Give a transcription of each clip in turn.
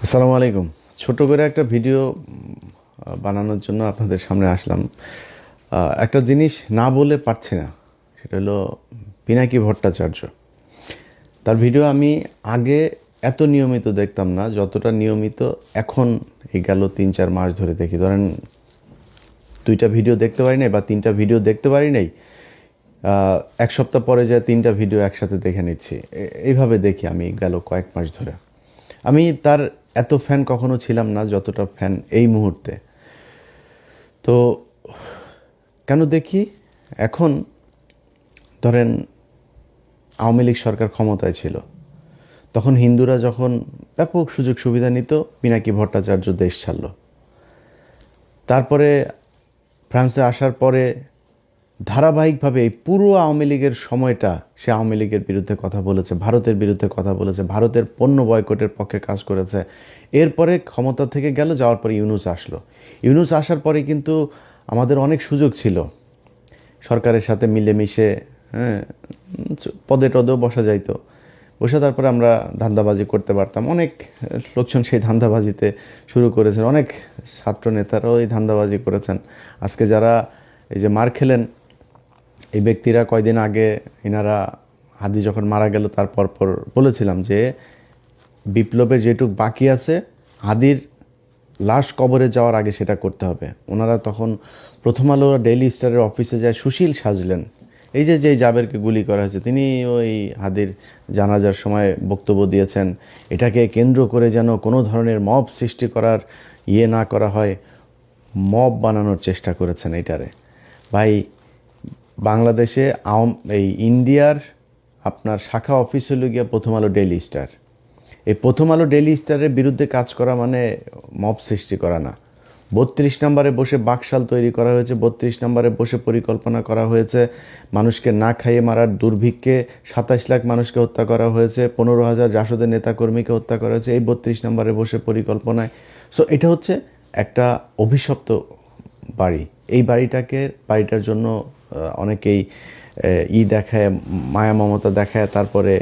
আসসালামু আলাইকুম। ছোট করে একটা ভিডিও বানানোর জন্য আপনাদের সামনে আসলাম। একটা জিনিস না বলে পারছি না, সেটা হলো পিনাকি ভট্টাচার্য। তার ভিডিও আমি আগে এত নিয়মিত দেখতাম না যতটা নিয়মিত এখন এই গেল 3-4 মাস ধরে দেখি। ধরেন 2টা ভিডিও দেখতে পারি নাই বা 3টা ভিডিও দেখতে পারি নাই, এক সপ্তাহ পরে যায় 3টা ভিডিও একসাথে দেখে নিচ্ছি। এইভাবে দেখি আমি গেল কয়েক মাস ধরে। আমি তার এত ফ্যান কখনো ছিলাম না যতটা ফ্যান এই মুহূর্তে। তো কেন দেখি এখন? ধরেন আওয়ামী লীগ সরকার ক্ষমতায় ছিল, তখন হিন্দুরা যখন ব্যাপক সুযোগ সুবিধা নিত, পিনাকি ভট্টাচার্য দেশ ছাড়ল। তারপরে ফ্রান্সে আসার পরে ধারাবাহিকভাবে এই পুরো আওয়ামী লীগের সময়টা সে আওয়ামী লীগের বিরুদ্ধে কথা বলেছে, ভারতের বিরুদ্ধে কথা বলেছে, ভারতের পণ্য বয়কটের পক্ষে কাজ করেছে। এরপরে ক্ষমতা থেকে গেল, যাওয়ার পরে ইউনূস আসলো। ইউনূস আসার পরে কিন্তু আমাদের অনেক সুযোগ ছিল সরকারের সাথে মিলেমিশে, হ্যাঁ, পদে টদেও বসা যাইতো। বসে তারপরে আমরা ধান্দাবাজি করতে পারতাম। অনেক লোকজন সেই ধান্দাবাজিতে শুরু করেছেন, অনেক ছাত্র নেতারাও এই ধান্দাবাজি করেছেন। আজকে যারা এই যে মার খেলেন, এই ব্যক্তিরা কয়দিন আগে ইনারা হাদি যখন মারা গেল তার পর বলেছিলাম যে বিপ্লবের যেটুক বাকি আছে হাদির লাশ কবরে যাওয়ার আগে সেটা করতে হবে। ওনারা তখন প্রথম আলো ডেইলি স্টারের অফিসে যায় সুশীল সাজলেন। এই যে যেই জাবেরকে গুলি করা হয়েছে তিনি ওই হাদির জানাজার সময় বক্তব্য দিয়েছেন, এটাকে কেন্দ্র করে যেন কোনো ধরনের মব সৃষ্টি করার না করা হয়, মব বানানোর চেষ্টা করেছেন এইটারে। ভাই, বাংলাদেশে এই ইন্ডিয়ার আপনার শাখা অফিস হলো গিয়া প্রথম আলো ডেইলি স্টার। এই প্রথম আলো ডেইলি স্টারের বিরুদ্ধে কাজ করা মানে মব সৃষ্টি করা না। 32 নম্বরে বসে বাকশাল তৈরি করা হয়েছে, 32 নম্বরে বসে পরিকল্পনা করা হয়েছে মানুষকে না খাইয়ে মারার। দুর্ভিক্ষে 27 লাখ মানুষকে হত্যা করা হয়েছে, 15,000 জাসদের নেতাকর্মীকে হত্যা করা হয়েছে এই 32 নম্বরে বসে পরিকল্পনায়। সো এটা হচ্ছে একটা অভিশপ্ত বাড়ি। এই বাড়িটার জন্য অনেকেই দেখায়, মায়া মমতা দেখায়, তারপরে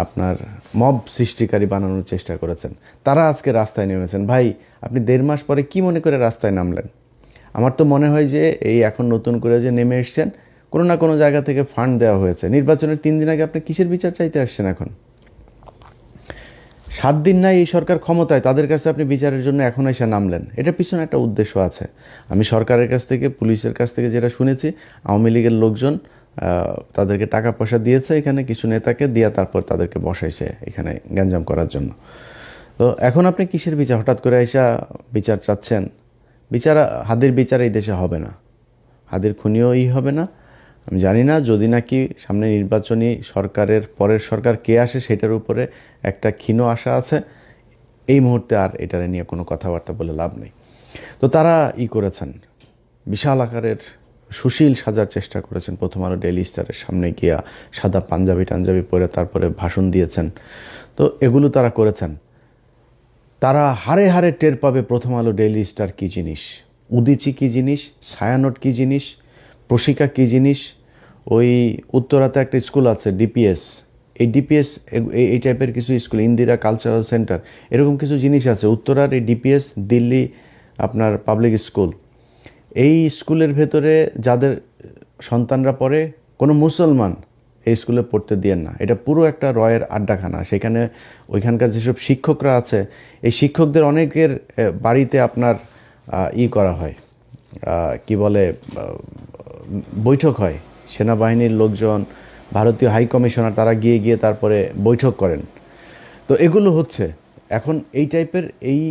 আপনার মব সৃষ্টিকারী বানানোর চেষ্টা করেছেন। তারা আজকে রাস্তায় নেমেছেন। ভাই, আপনি 1.5 মাস পরে কি মনে করে রাস্তায় নামলেন? আমার তো মনে হয় যে এই এখন নতুন করে যে নেমে এসছেন, কোনো না কোনো জায়গা থেকে ফান্ড দেওয়া হয়েছে। নির্বাচনের 3 দিন আগে আপনি কিসের বিচার চাইতে আসছেন? এখন 7 দিন নাই এই সরকার ক্ষমতায়, তাদের কাছে আপনি বিচারের জন্য এখন এসে নামলেন। এটার পিছনে একটা উদ্দেশ্য আছে। আমি সরকারের কাছ থেকে, পুলিশের কাছ থেকে যেটা শুনেছি, আওয়ামী লীগের লোকজন তাদেরকে টাকা পয়সা দিয়েছে এখানে কিছু নেতাকে দিয়া, তারপর তাদেরকে বসাইছে এখানে গ্যাঞ্জাম করার জন্য। তো এখন আপনি কিসের বিচার? হঠাৎ করে এসে বিচার চাচ্ছেন? হাদির বিচার এই দেশে হবে না, হাদির খুনিও হবে না। আমি জানি না, যদি নাকি সামনে নির্বাচনী সরকারের পরের সরকার কে আসে সেটার উপরে একটা ক্ষীণ আশা আছে। এই মুহূর্তে আর এটারে নিয়ে কোনো কথাবার্তা বলে লাভ নেই। তো তারা করেছেন, বিশাল আকারের সুশীল সাজার চেষ্টা করেছেন। প্রথম আলো ডেইলি স্টারের সামনে গিয়া সাদা পাঞ্জাবি পরে তারপরে ভাষণ দিয়েছেন। তো এগুলো তারা করেছেন। তারা হাড়ে হাড়ে টের পাবে প্রথম আলো ডেইলি স্টার কী জিনিস, উদিচি কী জিনিস, ছায়ানট কী জিনিস, প্রশিকা কী জিনিস। ওই উত্তরাতে একটা স্কুল আছে ডিপিএস, এই ডিপিএস এই টাইপের কিছু স্কুল, ইন্দিরা কালচারাল সেন্টার, এরকম কিছু জিনিস আছে উত্তরার। এই ডিপিএস দিল্লি আপনার পাবলিক স্কুল, এই স্কুলের ভেতরে যাদের সন্তানরা পড়ে, কোনো মুসলমান এই স্কুলে পড়তে দিয়েন না। এটা পুরো একটা রয়ের আড্ডাখানা। সেখানে ওইখানকার যেসব শিক্ষকরা আছে, এই শিক্ষকদের অনেকের বাড়িতে আপনার করা হয়, কি বলে, বৈঠক হয়। সেনাবাহিনীর লোকজন, ভারতীয় হাই কমিশনার, তারা গিয়ে তারপরে বৈঠক করেন। তো এগুলো হচ্ছে এখন এই টাইপের এই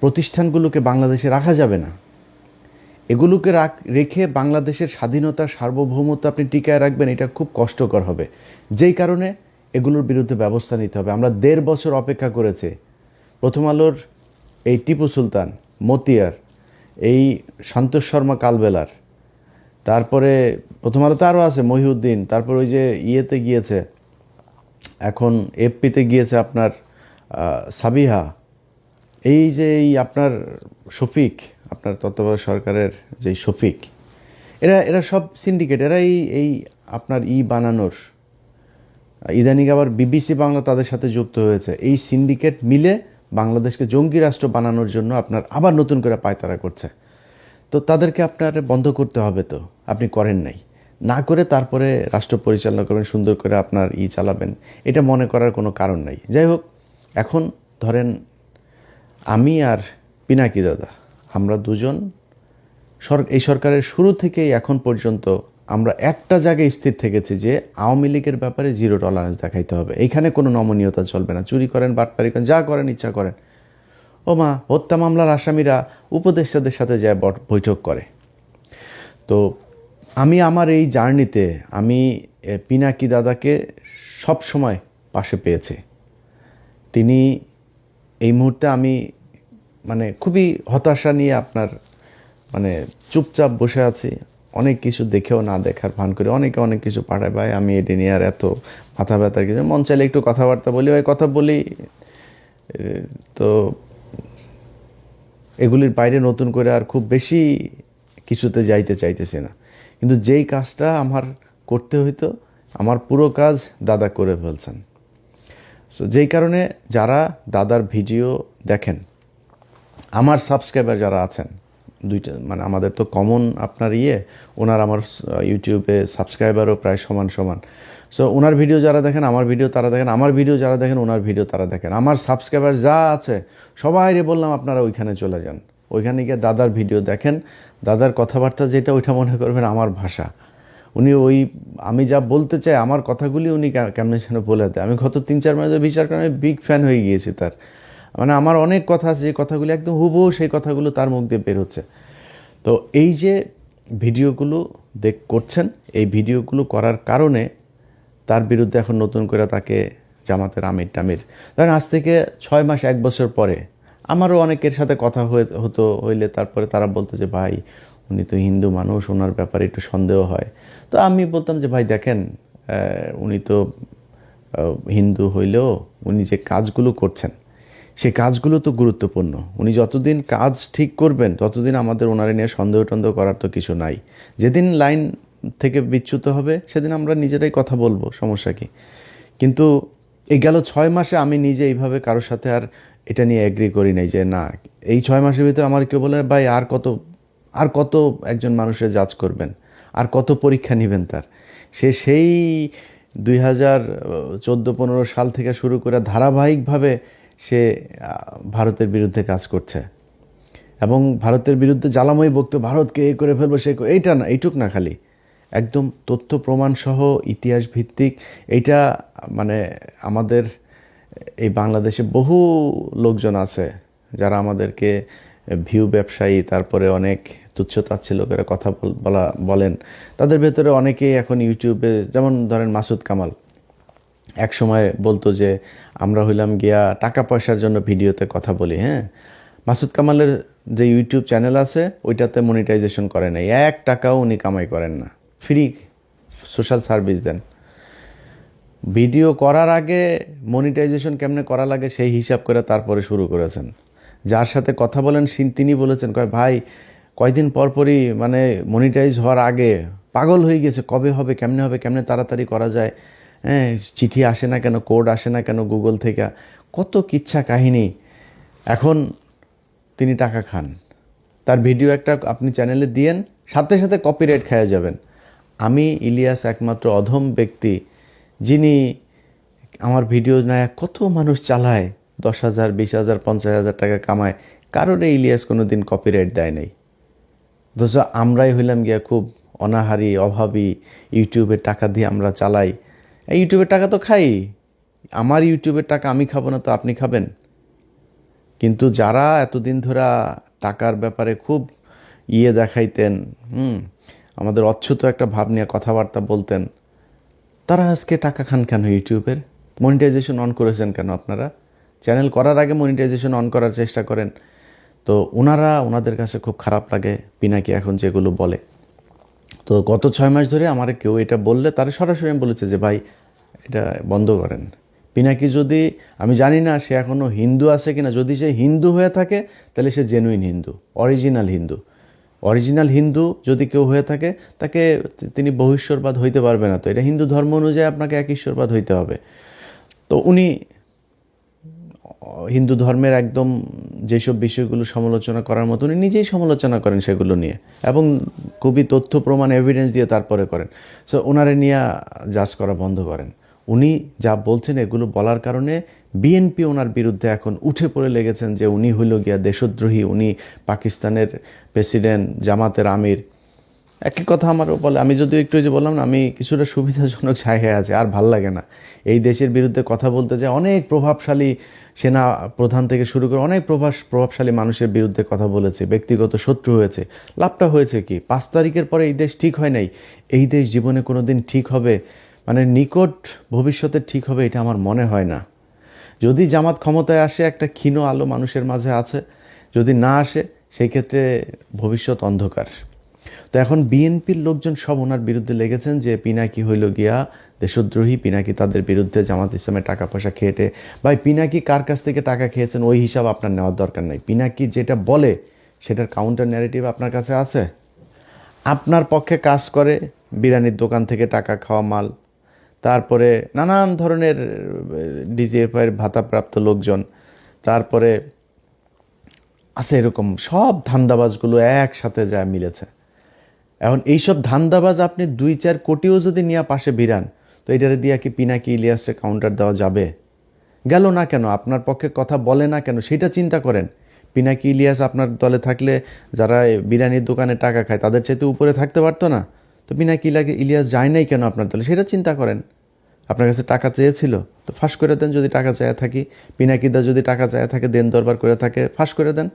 প্রতিষ্ঠানগুলোকে বাংলাদেশে রাখা যাবে না। এগুলোকে রেখে বাংলাদেশের স্বাধীনতা, সার্বভৌমত্ব আপনি টিকায় রাখবেন, এটা খুব কষ্টকর হবে। যেই কারণে এগুলোর বিরুদ্ধে ব্যবস্থা নিতে হবে। আমরা 1.5 বছর অপেক্ষা করেছি। প্রথম আলোর এই টিপু সুলতান, মতিয়ার, এই সন্তোষ শর্মা কালবেলার, তারপরে প্রথম আলোতে আরও আছে মহিউদ্দিন, তারপর ওই যে গিয়েছে, এখন এফপিতে গিয়েছে আপনার সাবিহা, এই যে আপনার শফিক, আপনার তত্ত্বাবধায়ক সরকারের যেই শফিক, এরা সব সিন্ডিকেট। এরা এই আপনার বানানোর, ইদানিং আবার বিবিসি বাংলা তাদের সাথে যুক্ত হয়েছে। এই সিন্ডিকেট মিলে বাংলাদেশকে জঙ্গি রাষ্ট্র বানানোর জন্য আপনার আবার নতুন করে পায়তারা করছে। তো তাদেরকে আপনার বন্ধ করতে হবে, তো আপনি করেন নাই, না করে তারপরে রাষ্ট্র পরিচালনা করবেন, সুন্দর করে আপনার চালাবেন, এটা মনে করার কোনো কারণ নাই। যাই হোক, এখন ধরেন আমি আর পিনাকি দাদা, আমরা দুজন এই সরকারের শুরু থেকেই এখন পর্যন্ত আমরা একটা জায়গায় স্থির থেকেছি যে আওয়ামী লীগের ব্যাপারে জিরো টলারেন্স দেখাইতে হবে। এইখানে কোনো নমনীয়তা চলবে না। চুরি করেন, বাটপারি করেন, যা করেন ইচ্ছা করেন। ও মা, হত্যা মামলার আসামিরা উপদেষ্টাদের সাথে যায় বৈঠক করে। তো আমি আমার এই জার্নিতে আমি পিনাকি দাদাকে সব সময় পাশে পেয়েছি। তিনি এই মুহূর্তে আমি মানে খুবই হতাশা নিয়ে আপনার মানে চুপচাপ বসে আছি। অনেক কিছু দেখেও না দেখার ভান করে অনেকে অনেক কিছু পাঠায়, ভাই আমি এটি নিয়ে আর এত মাথা ব্যথার কিছু, মন চাইলে একটু কথাবার্তা বলি, ওই কথা বলি। তো এগুলির বাইরে নতুন করে আর খুব বেশি কিছুতে যাইতে চাইতেছি না। কিন্তু যেই কাজটা আমার করতে হইতো, আমার পুরো কাজ দাদা করে ফেলছেন। সো যেই কারণে যারা দাদার ভিডিও দেখেন, আমার সাবস্ক্রাইবার যারা আছেন, দুইটা মানে আমাদের তো কমন আপনার ওনার আমার ইউটিউবে সাবস্ক্রাইবারও প্রায় সমান সমান। সো ওনার ভিডিও যারা দেখেন আমার ভিডিও তারা দেখেন, আমার ভিডিও যারা দেখেন ওনার ভিডিও তারা দেখেন। আমার সাবস্ক্রাইবার যা আছে সবাইরে বললাম আপনারা ওইখানে চলে যান, ওইখানে গিয়ে দাদার ভিডিও দেখেন। দাদার কথাবার্তা যেটা ওইটা মনে করবেন আমার ভাষা। উনি আমি যা বলতে চাই আমার কথাগুলি উনি কেমন যেন বলে দেয়। আমি গত 3-4 মাসে বিচার করে আমি বিগ ফ্যান হয়ে গিয়েছি তার। মানে আমার অনেক কথা আছে যে কথাগুলি একদম হুবহু সেই কথাগুলো তার মুখ দিয়ে বের হচ্ছে। তো এই যে ভিডিওগুলো করছেন, এই ভিডিওগুলো করার কারণে তার বিরুদ্ধে এখন নতুন করে তাকে জামাতের আমির টামির, ধরেন আজ থেকে 6 মাস 1 বছর পরে আমারও অনেকের সাথে কথা হইলে তারপরে তারা বলতো যে ভাই উনি তো হিন্দু মানুষ, ওনার ব্যাপারে একটু সন্দেহ হয়। তো আমি বলতাম যে ভাই দেখেন, উনি তো হিন্দু হইলেও উনি যে কাজগুলো করছেন সেই কাজগুলো তো গুরুত্বপূর্ণ। উনি যতদিন কাজ ঠিক করবেন ততদিন আমাদের ওনারে নিয়ে সন্দেহ টন্দেহ করার তো কিছু নাই। যেদিন লাইন থেকে বিচ্যুত হবে সেদিন আমরা নিজেরাই কথা বলবো, সমস্যা কি। কিন্তু এই গেল 6 মাসে আমি নিজে এইভাবে কারোর সাথে আর এটা নিয়ে এগ্রি করি নাই যে না, এই 6 মাসের ভিতরে আমার কেউ বলে ভাই আর কত একজন মানুষের জাজ করবেন, আর কত পরীক্ষা নেবেন তার। সেই 2014-15 সাল থেকে শুরু করে ধারাবাহিকভাবে সে ভারতের বিরুদ্ধে কাজ করছে এবং ভারতের বিরুদ্ধে জ্বালাময়ী বক্তব্য, ভারতকে এই করে ফেলবো এইটা না, এইটুক না, খালি একদম তথ্য প্রমাণ সহ ইতিহাস ভিত্তিক। এইটা মানে আমাদের এই বাংলাদেশে বহু লোকজন আছে যারা আমাদেরকে ভিউ ব্যবসায়ী, তারপরে অনেক তুচ্ছতাচ্ছিল্য করে কথা বলেন। তাদের ভেতরে অনেকেই এখন ইউটিউবে, যেমন ধরেন মাসুদ কামাল এক সময় বলতো যে আমরা হইলাম গিয়া টাকা পয়সার জন্য ভিডিওতে কথা বলি। হ্যাঁ, মাসুদ কামালের যে ইউটিউব চ্যানেল আছে ওইটাতে মনিটাইজেশন করে নাই, 1 টাকাও উনি কামাই করেন না, ফ্রি সোশ্যাল সার্ভিস দেন। ভিডিও করার আগে মনিটাইজেশন কেমনে করা লাগে সেই হিসাব করে তারপরে শুরু করেছেন। যার সাথে কথা বলেন তিনি বলেছেন ভাই কয়দিন পরপরই মানে মনিটাইজ হওয়ার আগে পাগল হয়ে গেছে, কবে হবে, কেমনে তাড়াতাড়ি করা যায়। হ্যাঁ, চিঠি আসে না কেন, কোড আসে না কেন গুগল থেকে, কত কিচ্ছা কাহিনী। এখন তিনি টাকা খান, তার ভিডিও একটা আপনি চ্যানেলে দিয়েন, সাথে সাথে কপিরাইট খেয়ে যাবেন। আমি ইলিয়াস একমাত্র অধম ব্যক্তি যিনি আমার ভিডিও নেয় কত মানুষ চালায়, 10,000, 20,000, 50,000 টাকা কামায়, কারোরে ইলিয়াস কোনো দিন কপিরাইট দেয় নাই। অথচ আমরাই হইলাম গিয়া খুব অনাহারি অভাবী, ইউটিউবের টাকা দিয়ে আমরা চালাই। এই ইউটিউবের টাকা তো খাই, আমার ইউটিউবের টাকা আমি খাবো না তো আপনি খাবেন? কিন্তু যারা এতদিন ধরে টাকার ব্যাপারে খুব দেখাইতেন, আমাদের অচ্ছুত একটা ভাব নিয়ে কথাবার্তা বলতেন, তারা আজকে টাকা খান কেন ইউটিউবের? মনিটাইজেশন অন করেছেন কেন আপনারা? চ্যানেল করার আগে মনিটাইজেশন অন করার চেষ্টা করেন। তো ওনাদের কাছে খুব খারাপ লাগে পিনাকি এখন যেগুলো বলে। তো গত 6 মাস ধরে আমার কেউ এটা বললে তারা সরাসরি বলেছে যে ভাই এটা বন্ধ করেন। পিনাকি যদি, আমি জানি না সে এখনও হিন্দু আছে কিনা, যদি সে হিন্দু হয়ে থাকে তাহলে সে জেনুইন হিন্দু, অরিজিনাল হিন্দু যদি কেউ হয়ে থাকে তাকে তিনি বহুশ্বরবাদ হইতে পারবে না। তো এটা হিন্দু ধর্ম অনুযায়ী আপনাকে এক ঈশ্বরবাদ হইতে হবে। তো উনি হিন্দু ধর্মের একদম যেসব বিষয়গুলো সমালোচনা করার মতো উনি নিজেই সমালোচনা করেন সেগুলো নিয়ে, এবং খুবই তথ্য প্রমাণ এভিডেন্স দিয়ে তারপরে করেন। সো ওনারে নিয়ে জাজ করা বন্ধ করেন। উনি যা বলছেন এগুলো বলার কারণে বিএনপি ওনার বিরুদ্ধে এখন উঠে পড়ে লেগেছেন যে উনি হইল গিয়া দেশদ্রোহী, উনি পাকিস্তানের প্রেসিডেন্ট, জামাতের আমির। একই কথা আমারও বলে। আমি যদিও একটু যে বললাম না, আমি কিছুটা সুবিধাজনক জায়গায় আছি, আর ভাল লাগে না এই দেশের বিরুদ্ধে কথা বলতে, যে অনেক প্রভাবশালী সেনা প্রধান থেকে শুরু করে অনেক প্রভাবশালী মানুষের বিরুদ্ধে কথা বলেছে, ব্যক্তিগত শত্রু হয়েছে। লাভটা হয়েছে কি? 5 তারিখের পরে এই দেশ ঠিক হয় নাই। এই দেশ জীবনে কোনো দিন ঠিক হবে, মানে নিকট ভবিষ্যতে ঠিক হবে, এটা আমার মনে হয় না। যদি জামাত ক্ষমতায় আসে, একটা ক্ষীণ আলো মানুষের মাঝে আছে। যদি না আসে, সেই ক্ষেত্রে ভবিষ্যৎ অন্ধকার। তো এখন বিএনপির লোকজন সব ওনার বিরুদ্ধে লেগেছেন যে পিনাকি হইল গিয়া দেশদ্রোহী, পিনাকি তাদের বিরুদ্ধে জামাত ইসলামের টাকা পয়সা খেয়েটে। ভাই, পিনাকি কার কাছ থেকে টাকা খেয়েছেন ওই হিসাব আপনার নেওয়ার দরকার নাই। পিনাকি যেটা বলে সেটার কাউন্টার ন্যারেটিভ আপনার কাছে আছে। আপনার পক্ষে কাজ করে বিরিয়ানির দোকান থেকে টাকা খাওয়া মাল, তারপরে নানান ধরনের ডিজিএফআইয়ের ভাতাপ্রাপ্ত লোকজন, তারপরে আছে এরকম সব ধান্দাবাজগুলো একসাথে যা মিলেছে। এখন এইসব ধান্দাবাজ আপনি 2-4 কোটিও যদি নিয়ে পাশে ভিড়ান, তো এটারে দিয়ে কি পিনাকি ইলিয়াসের কাউন্টার দেওয়া যাবে? গেল না কেন? আপনার পক্ষে কথা বলে না কেন? সেটা চিন্তা করেন। পিনাকি ইলিয়াস আপনার দলে থাকলে যারা বিরিয়ানির দোকানে টাকা খায় তাদের চাইতে উপরে থাকতে পারতো না? তো পিনাকি ইলিয়াস যায় নাই কেন আপনার দলে? সেটা চিন্তা করেন। আপনার কাছে টাকা চেয়েছিল, তো ফাঁস করে দেন। যদি টাকা চেয়ে থাকি, পিনাকিদা যদি টাকা চেয়ে থাকে, দেন দরবার করে থাকে, ফাঁস করে দেন,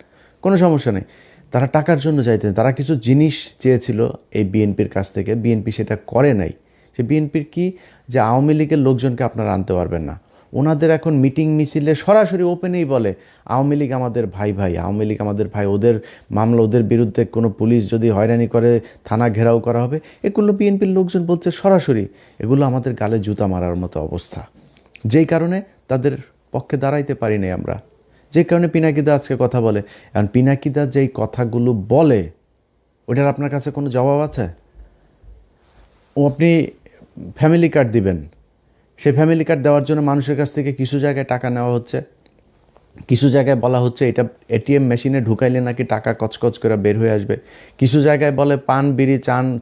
কোনো সমস্যা নেই। তারা টাকার জন্য চাইতেন, তারা কিছু জিনিস চেয়েছিল এই বিএনপির কাছ থেকে, বিএনপি সেটা করে নাই। সে বিএনপির কি, যে আওয়ামী লীগের লোকজনকে আপনারা আনতে পারবেন না। ওনাদের এখন মিটিং মিছিলে সরাসরি ওপেনেই বলে আওয়ামী লীগ আমাদের ভাই, আওয়ামী লীগ আমাদের ভাই, ওদের মামলা, ওদের বিরুদ্ধে কোনো পুলিশ যদি হয়রানি করে থানা ঘেরাও করা হবে। এগুলো বিএনপির লোকজন বলছে সরাসরি। এগুলো আমাদের গালে জুতা মারার মতো অবস্থা, যেই কারণে তাদের পক্ষে দাঁড়াইতে পারি নাই আমরা, যে কারণে পিনাকিদা আজকে কথা বলে। এখন পিনাকিদা যেই কথাগুলো বলে, ওটার আপনার কাছে কোনো জবাব আছে? ও আপনি ফ্যামিলি কার্ড দিবেন, সেই ফ্যামিলি কার্ড দেওয়ার জন্য মানুষের কাছ থেকে কিছু জায়গায় টাকা নেওয়া হচ্ছে, কিছু জায়গায় বলা হচ্ছে এটা এটিএম মেশিনে ঢুকাইলে নাকি টাকা কচকচ করে বের হয়ে আসবে, কিছু জায়গায় বলে পান বিড়ি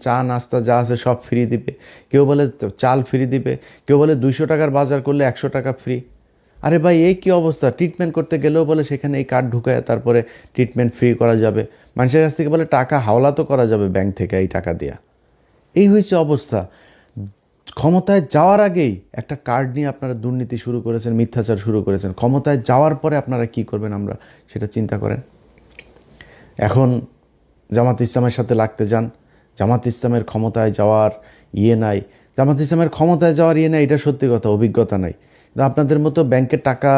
চা নাস্তা যা আছে সব ফ্রি দিবে, কেউ বলে চাল ফ্রি দিবে, কেউ বলে 200 টাকার বাজার করলে 100 টাকা ফ্রি। আরে ভাই, এই কী অবস্থা? ট্রিটমেন্ট করতে গেলেও বলে সেখানে এই কার্ড ঢুকায় তারপরে ট্রিটমেন্ট ফ্রি করা যাবে। মানুষের কাছ থেকে বলে টাকা হাওলা তো করা যাবে ব্যাংক থেকে এই টাকা দিয়া। এই হয়েছে অবস্থা। ক্ষমতায় যাওয়ার আগেই একটা কার্ড নিয়ে আপনারা দুর্নীতি শুরু করেছেন, মিথ্যাচার শুরু করেছেন। ক্ষমতায় যাওয়ার পরে আপনারা কি করবেন আমরা সেটা চিন্তা করেন। এখন জামাত ইসলামের সাথে লাগতে যান। জামাত ইসলামের ক্ষমতায় যাওয়ার ইয়ে নাই, জামাত ইসলামের ক্ষমতায় যাওয়ার ইয়ে নাই, এটা সত্যি কথা, অভিজ্ঞতা নাই। আপনাদের মতো ব্যাংকের টাকা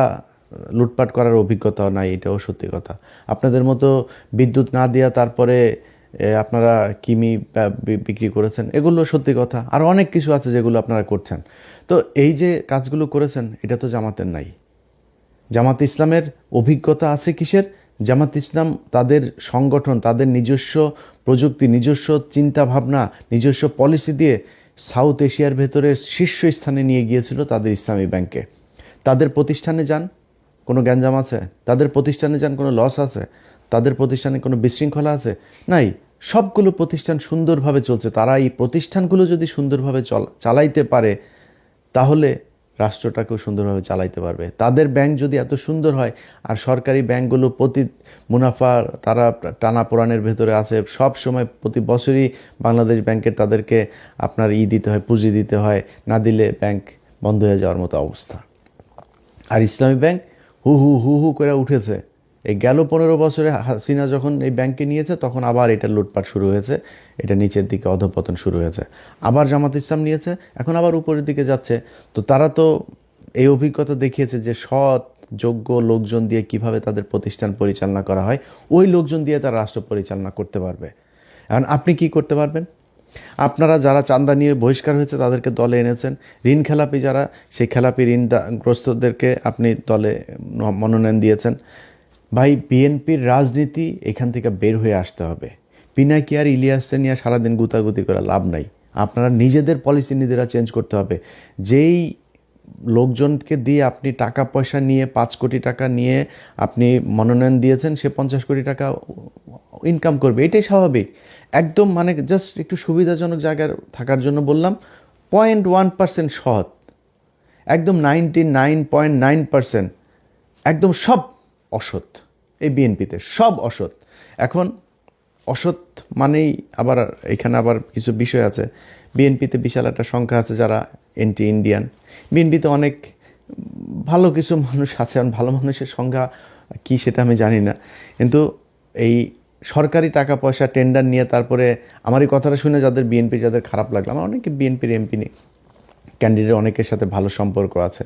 লুটপাট করার অভিজ্ঞতাও নাই, এটাও সত্যি কথা। আপনাদের মতো বিদ্যুৎ না দিয়া তারপরে আপনারা কিমি বিক্রি করেছেন, এগুলো সত্যি কথা। আর অনেক কিছু আছে যেগুলো আপনারা করছেন। তো এই যে কাজগুলো করেছেন, এটা তো জামাতের নাই। জামাত ইসলামের অভিজ্ঞতা আছে কিসের? জামাত ইসলাম তাদের সংগঠন, তাদের নিজস্ব প্রযুক্তি, নিজস্ব চিন্তাভাবনা, নিজস্ব পলিসি দিয়ে সাউথ এশিয়ার ভেতরে শীর্ষস্থানে নিয়ে গিয়েছিল তাদের ইসলামী ব্যাংকে। তাদের প্রতিষ্ঠানে যান, কোনো গ্যাঞ্জাম আছে? তাদের প্রতিষ্ঠানে যান, কোনো লস আছে? তাদের প্রতিষ্ঠানে কোনো বিশৃঙ্খলা আছে? নাই। সবগুলো প্রতিষ্ঠান সুন্দরভাবে চলছে। তারা এই প্রতিষ্ঠানগুলো যদি সুন্দরভাবে চালাইতে পারে, তাহলে রাষ্ট্রটাকেও সুন্দরভাবে চালাইতে পারবে। তাদের ব্যাংক যদি এত সুন্দর হয়, আর সরকারি ব্যাংকগুলো প্রতি মুনাফা তারা টানাপোড়ানের ভেতরে আছে, সব সময় প্রতি বছরই বাংলাদেশ ব্যাংকের তাদেরকে আপনার দিতে হয়, পুঁজি দিতে হয়, না দিলে ব্যাংক বন্ধ হয়ে যাওয়ার মতো অবস্থা। আর ইসলামী ব্যাংক হু হু হু হু করে উঠেছে। এই গেল 15 বছরে হাসিনা যখন এই ব্যাংকে নিয়েছে, তখন আবার এটা লুটপাট শুরু হয়েছে, এটা নিচের দিকে অধঃপতন শুরু হয়েছে। আবার জামাত ইসলাম নিয়েছে, এখন আবার উপরের দিকে যাচ্ছে। তো তারা তো এই অভিজ্ঞতা দেখিয়েছে যে সৎ যোগ্য লোকজন দিয়ে কিভাবে তাদের প্রতিষ্ঠান পরিচালনা করা হয়, ওই লোকজন দিয়ে তারা রাষ্ট্র পরিচালনা করতে পারবে। এখন আপনি কি করতে পারবেন? আপনারা যারা চাঁদা নিয়ে বহিষ্কার হয়েছে তাদেরকে দলে এনেছেন। ঋণ খেলাপি যারা, সেই খেলাপি ঋণগ্রস্তদেরকে আপনি দলে মনোনয়ন দিয়েছেন। ভাই, বিএনপির রাজনীতি এখান থেকে বের হয়ে আসতে হবে। পিনাকি আর ইলিয়াসটা নিয়ে সারাদিন গুতাগুতি করে লাভ নাই। আপনারা নিজেদের পলিসি নিজেরা চেঞ্জ করতে হবে। যেই লোকজনকে দিয়ে আপনি টাকা পয়সা নিয়ে 5 কোটি টাকা নিয়ে আপনি মনোনয়ন দিয়েছেন, সে 50 কোটি টাকা ইনকাম করবে, এটাই স্বাভাবিক। একদম মানে জাস্ট একটু সুবিধাজনক জায়গায় থাকার জন্য বললাম। 0.1% সৎ, একদম 99.9% একদম সব অসৎ। এই বিএনপিতে সব অসৎ। এখন অসৎ মানেই আবার এখানে আবার কিছু বিষয় আছে। বিএনপিতে বিশাল একটা সংখ্যা আছে যারা এন্টি ইন্ডিয়ান। বিএনপিতে অনেক ভালো কিছু মানুষ আছে, ভালো মানুষের সংখ্যা কী সেটা আমি জানি না, কিন্তু এই সরকারি টাকা পয়সা টেন্ডার নিয়ে তারপরে আমার এই কথাটা শুনে যাদের বিএনপি যাদের খারাপ লাগলো, আমার অনেকে বিএনপির এমপি ক্যান্ডিডেট অনেকের সাথে ভালো সম্পর্ক আছে,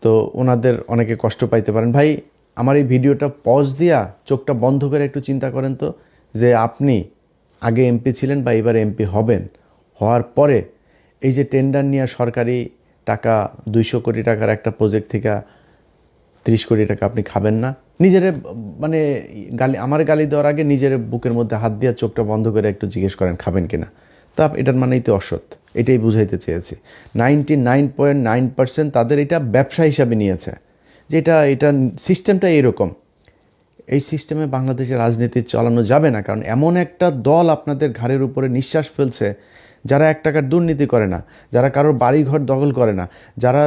তো ওনাদের অনেকে কষ্ট পাইতে পারেন। ভাই, আমার এই ভিডিওটা পজ দিয়া চোখটা বন্ধ করে একটু চিন্তা করেন তো, যে আপনি আগে এমপি ছিলেন বা এবার এমপি হবেন, হওয়ার পরে এই যে টেন্ডার নিয়ে সরকারি টাকা 200 কোটি টাকার একটা প্রজেক্ট থেকে 30 কোটি টাকা আপনি খাবেন না? নিজেরে মানে গালি দেওয়ার আগে নিজের বুকের মধ্যে হাত দিয়ে চোখটা বন্ধ করে একটু জিজ্ঞেস করেন খাবেন কিনা। তা এটার মানেই তো অসৎ, এটাই বুঝাইতে চেয়েছি। 99.9% তাদের এটা ব্যবসা হিসাবে নিয়েছে, যে এটা সিস্টেমটা এরকম। এই সিস্টেমে বাংলাদেশের রাজনীতি চালানো যাবে না, কারণ এমন একটা দল আপনাদের ঘাড়ের উপরে নিঃশ্বাস ফেলছে, যারা 1 টাকার দুর্নীতি করে না, যারা কারোর বাড়িঘর দখল করে না, যারা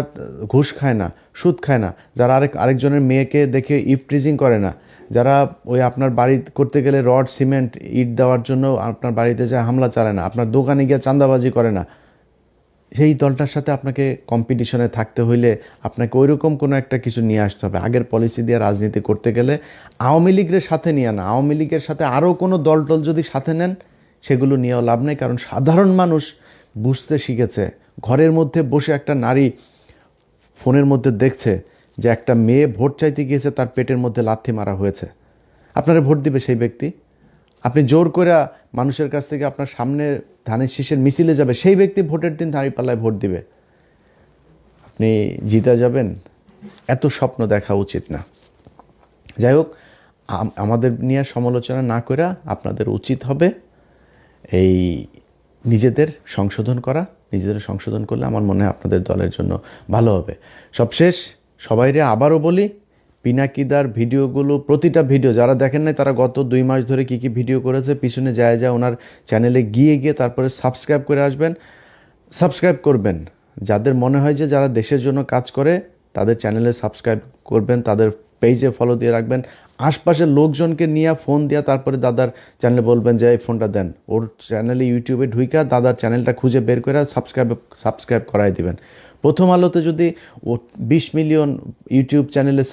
ঘুষ খায় না, সুদ খায় না, যারা আরেকজনের মেয়েকে দেখে ইভটিজিং করে না, যারা ওই আপনার বাড়ি করতে গেলে রড সিমেন্ট ইট দেওয়ার জন্য আপনার বাড়িতে যায় হামলা চালায় না, আপনার দোকানে গিয়ে চাঁদাবাজি করে না, সেই দলটার সাথে আপনাকে কম্পিটিশনে থাকতে হইলে আপনাকে ওইরকম কোনো একটা কিছু নিয়ে আসতে হবে। আগের পলিসি দিয়ে রাজনীতি করতে গেলে আওয়ামী লীগের সাথে নিয়ে না, আওয়ামী লীগের সাথে আরও কোনো দল যদি সাথে নেন সেগুলো নিয়েও লাভ নেই, কারণ সাধারণ মানুষ বুঝতে শিখেছে। ঘরের মধ্যে বসে একটা নারী ফোনের মধ্যে দেখছে যে একটা মেয়ে ভোট চাইতে গিয়েছে, তার পেটের মধ্যে লাথি মারা হয়েছে, আপনারা ভোট দিবে সেই ব্যক্তি? আপনি জোর করে মানুষের কাছ থেকে আপনার সামনে ধানের শীষের মিছিলে যাবে, সেই ব্যক্তি ভোটের দিন দাঁড়িপাল্লায় ভোট দিবে? আপনি জিতে যাবেন? এত স্বপ্ন দেখা উচিত না। যাই হোক, আমাদের নিয়ে সমালোচনা না করে আপনাদের উচিত হবে এই নিজেদের সংশোধন করা। নিজেদের সংশোধন করলে আমার মনে হয় আপনাদের দলের জন্য ভালো হবে। সবশেষ সবাইরে আবারও বলি, পিনাকিদার ভিডিওগুলো, প্রতিটা ভিডিও যারা দেখেন নাই তারা গত 2 মাস ধরে কী কী ভিডিও করেছে পিছনে যায় ওনার চ্যানেলে গিয়ে তারপরে সাবস্ক্রাইব করে আসবেন, সাবস্ক্রাইব করবেন। যাদের মনে হয় যে যারা দেশের জন্য কাজ করে তাদের চ্যানেলে সাবস্ক্রাইব করবেন, তাদের পেজে ফলো দিয়ে রাখবেন। আশপাশের লোকজনকে নিয়ে ফোন দিয়া তারপরে দাদার চ্যানেলে বলবেন যে এই ফোনটা দেন, ওর চ্যানেলে ইউটিউবে ঢুইকা দাদার চ্যানেলটা খুঁজে বের করে সাবস্ক্রাইব করাই দিবেন। প্রথম আলোতে যদি ও 20 মিলিয়ন ইউটিউব চ্যানেলে